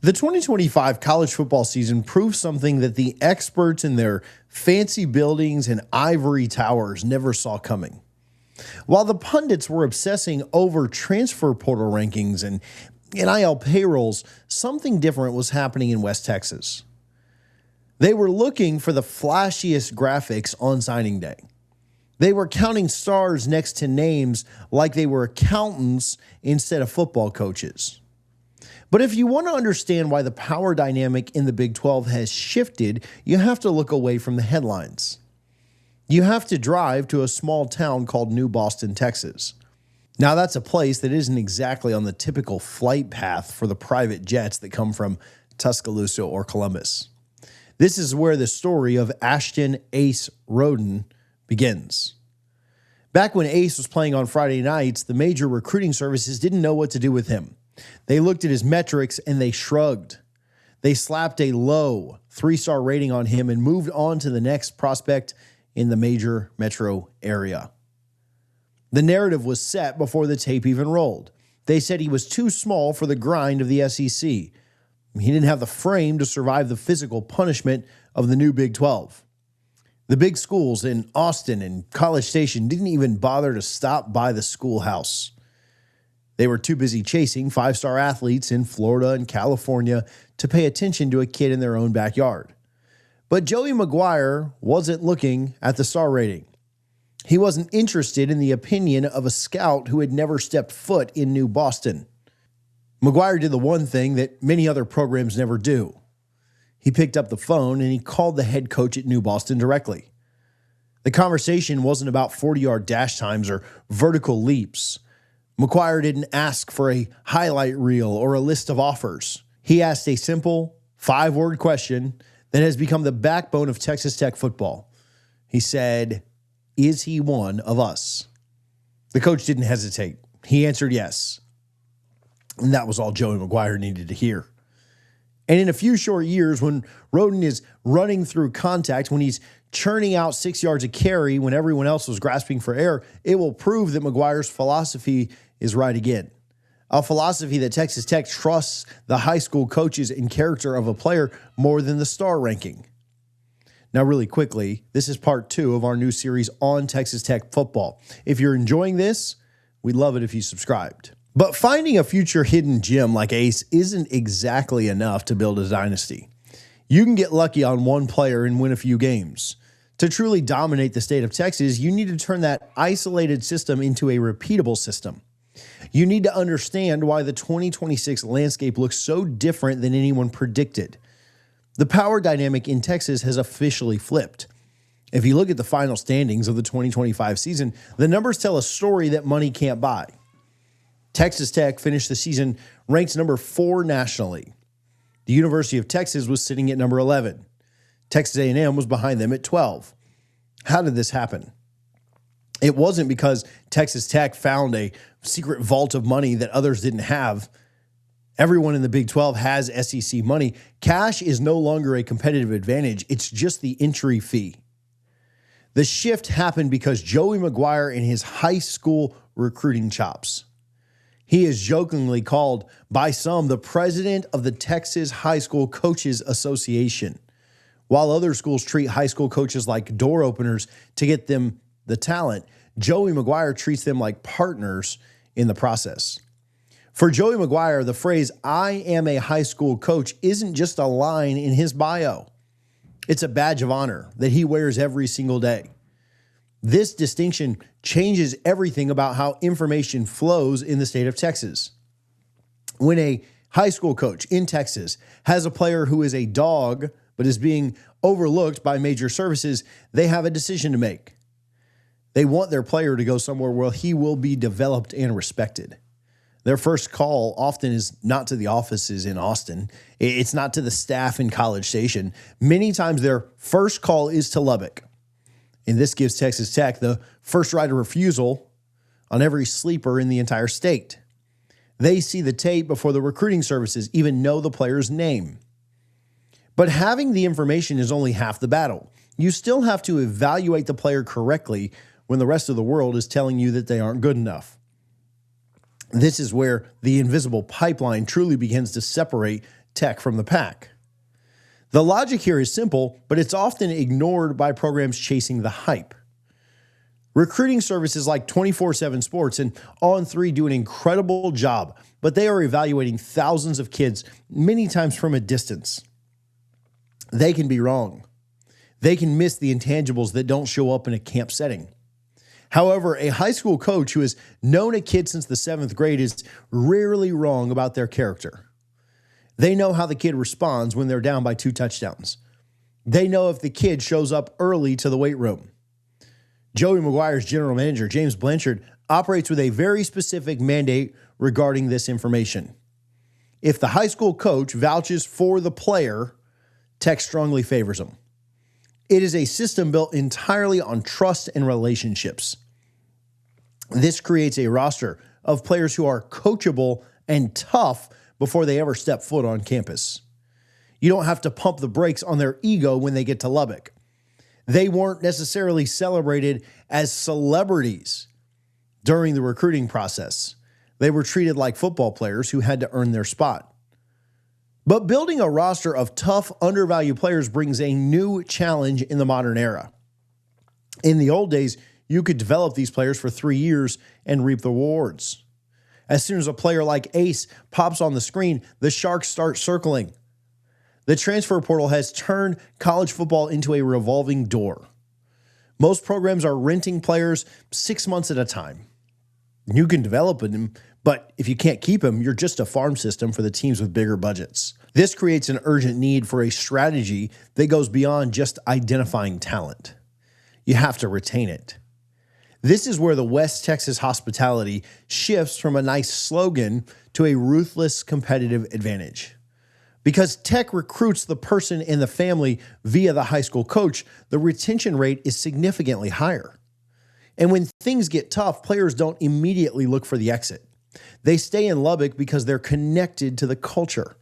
The 2025 college football season proved something that the experts in their fancy buildings and ivory towers never saw coming. While the pundits were obsessing over transfer portal rankings and NIL payrolls, something different was happening in West Texas. They were looking for the flashiest graphics on signing day. They were counting stars next to names like they were accountants instead of football coaches. But if you want to understand why the power dynamic in the Big 12 has shifted, you have to look away from the headlines. You have to drive to a small town called New Boston, Texas. Now, that's a place that isn't exactly on the typical flight path for the private jets that come from Tuscaloosa or Columbus. This is where the story of Ashton Ace Roden begins. Back when Ace was playing on Friday nights, the major recruiting services didn't know what to do with him. They looked at his metrics and they shrugged. They slapped a low 3-star rating on him and moved on to the next prospect in the major metro area. The narrative was set before the tape even rolled. They said he was too small for the grind of the SEC. He didn't have the frame to survive the physical punishment of the new Big 12. The big schools in Austin and College Station didn't even bother to stop by the schoolhouse. They were too busy chasing 5-star athletes in Florida and California to pay attention to a kid in their own backyard. But Joey McGuire wasn't looking at the star rating. He wasn't interested in the opinion of a scout who had never stepped foot in New Boston. Maguire did the one thing that many other programs never do. He picked up the phone and he called the head coach at New Boston directly. The conversation wasn't about 40-yard dash times or vertical leaps. Maguire didn't ask for a highlight reel or a list of offers. He asked a simple 5-word question that has become the backbone of Texas Tech football. He said, "Is he one of us?" The coach didn't hesitate. He answered yes. And that was all Joey McGuire needed to hear. And in a few short years, when Roden is running through contact, when he's churning out 6 yards a carry when everyone else was grasping for air, it will prove that McGuire's philosophy is right again. A philosophy that Texas Tech trusts the high school coaches and character of a player more than the star ranking. Now, really quickly, this is part 2 of our new series on Texas Tech football. If you're enjoying this, we'd love it if you subscribed. But finding a future hidden gem like Ace isn't exactly enough to build a dynasty. You can get lucky on one player and win a few games. To truly dominate the state of Texas, you need to turn that isolated system into a repeatable system. You need to understand why the 2026 landscape looks so different than anyone predicted. The power dynamic in Texas has officially flipped. If you look at the final standings of the 2025 season, the numbers tell a story that money can't buy. Texas Tech finished the season ranked number 4 nationally. The University of Texas was sitting at number 11. Texas A&M was behind them at 12. How did this happen? It wasn't because Texas Tech found a secret vault of money that others didn't have. Everyone in the Big 12 has SEC money. Cash is no longer a competitive advantage. It's just the entry fee. The shift happened because Joey McGuire and his high school recruiting chops. He is jokingly called by some the president of the Texas High School Coaches Association. While other schools treat high school coaches like door openers to get them the talent, Joey McGuire treats them like partners in the process. For Joey McGuire, the phrase, "I am a high school coach," isn't just a line in his bio. It's a badge of honor that he wears every single day. This distinction changes everything about how information flows in the state of Texas. When a high school coach in Texas has a player who is a dog but is being overlooked by major services, they have a decision to make. They want their player to go somewhere where he will be developed and respected. Their first call often is not to the offices in Austin. It's not to the staff in College Station. Many times their first call is to Lubbock. And this gives Texas Tech the first right of refusal on every sleeper in the entire state. They see the tape before the recruiting services even know the player's name. But having the information is only half the battle. You still have to evaluate the player correctly when the rest of the world is telling you that they aren't good enough. This is where the invisible pipeline truly begins to separate Tech from the pack. The logic here is simple, but it's often ignored by programs chasing the hype. Recruiting services like 24/7 Sports and On3 do an incredible job, but they are evaluating thousands of kids many times from a distance. They can be wrong. They can miss the intangibles that don't show up in a camp setting. However, a high school coach who has known a kid since the 7th grade is rarely wrong about their character. They know how the kid responds when they're down by 2 touchdowns. They know if the kid shows up early to the weight room. Joey McGuire's general manager, James Blanchard, operates with a very specific mandate regarding this information. If the high school coach vouches for the player, Tech strongly favors him. It is a system built entirely on trust and relationships. This creates a roster of players who are coachable and tough before they ever step foot on campus. You don't have to pump the brakes on their ego when they get to Lubbock. They weren't necessarily celebrated as celebrities during the recruiting process. They were treated like football players who had to earn their spot. But building a roster of tough, undervalued players brings a new challenge in the modern era. In the old days, you could develop these players for 3 years and reap the rewards. As soon as a player like Ace pops on the screen, the Sharks start circling. The transfer portal has turned college football into a revolving door. Most programs are renting players 6 months at a time. You can develop them, but if you can't keep them, you're just a farm system for the teams with bigger budgets. This creates an urgent need for a strategy that goes beyond just identifying talent. You have to retain it. This is where the West Texas hospitality shifts from a nice slogan to a ruthless competitive advantage. Because Tech recruits the person and the family via the high school coach, the retention rate is significantly higher. And when things get tough, players don't immediately look for the exit. They stay in Lubbock because they're connected to the culture.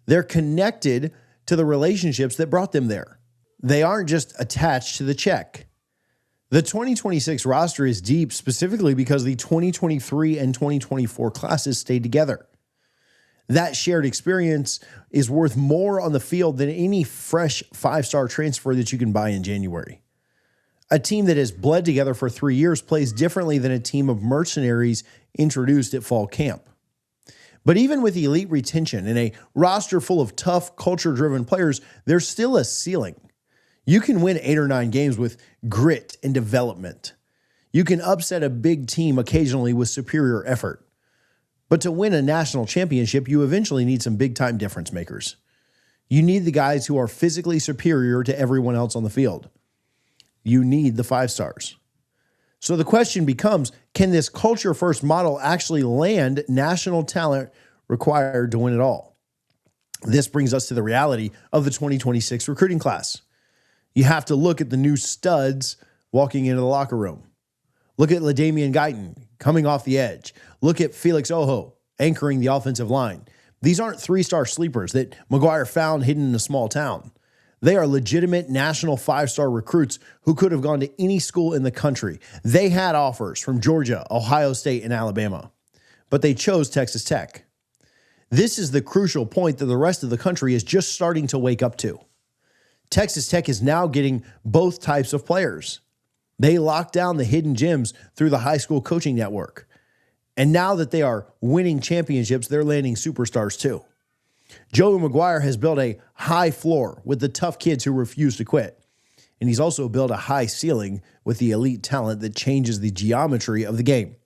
They're connected to the relationships that brought them there. They aren't just attached to the check. The 2026 roster is deep specifically because the 2023 and 2024 classes stayed together. That shared experience is worth more on the field than any fresh 5-star transfer that you can buy in January. A team that has bled together for 3 years plays differently than a team of mercenaries introduced at fall camp. But even with elite retention and a roster full of tough, culture-driven players, there's still a ceiling. You can win 8 or 9 games with grit and development. You can upset a big team occasionally with superior effort. But to win a national championship, you eventually need some big-time difference makers. You need the guys who are physically superior to everyone else on the field. You need the 5-stars. So the question becomes, can this culture-first model actually land national talent required to win it all? This brings us to the reality of the 2026 recruiting class. You have to look at the new studs walking into the locker room. Look at LaDamian Guyton coming off the edge. Look at Felix Ojo anchoring the offensive line. These aren't 3-star sleepers that Maguire found hidden in a small town. They are legitimate national 5-star recruits who could have gone to any school in the country. They had offers from Georgia, Ohio State, and Alabama, but they chose Texas Tech. This is the crucial point that the rest of the country is just starting to wake up to. Texas Tech is now getting both types of players. They locked down the hidden gems through the high school coaching network. And now that they are winning championships, they're landing superstars too. Joey McGuire has built a high floor with the tough kids who refuse to quit. And he's also built a high ceiling with the elite talent that changes the geometry of the game.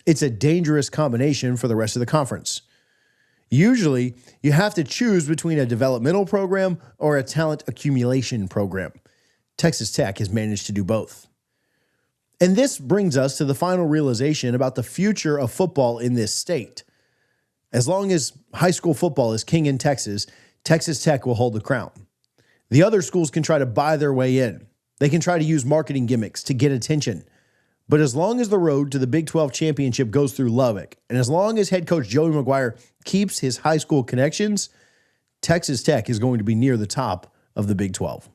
It's a dangerous combination for the rest of the conference. Usually, you have to choose between a developmental program or a talent accumulation program. Texas Tech has managed to do both. And this brings us to the final realization about the future of football in this state. As long as high school football is king in Texas, Texas Tech will hold the crown. The other schools can try to buy their way in. They can try to use marketing gimmicks to get attention. But as long as the road to the Big 12 championship goes through Lubbock, and as long as head coach Joey McGuire keeps his high school connections, Texas Tech is going to be near the top of the Big 12.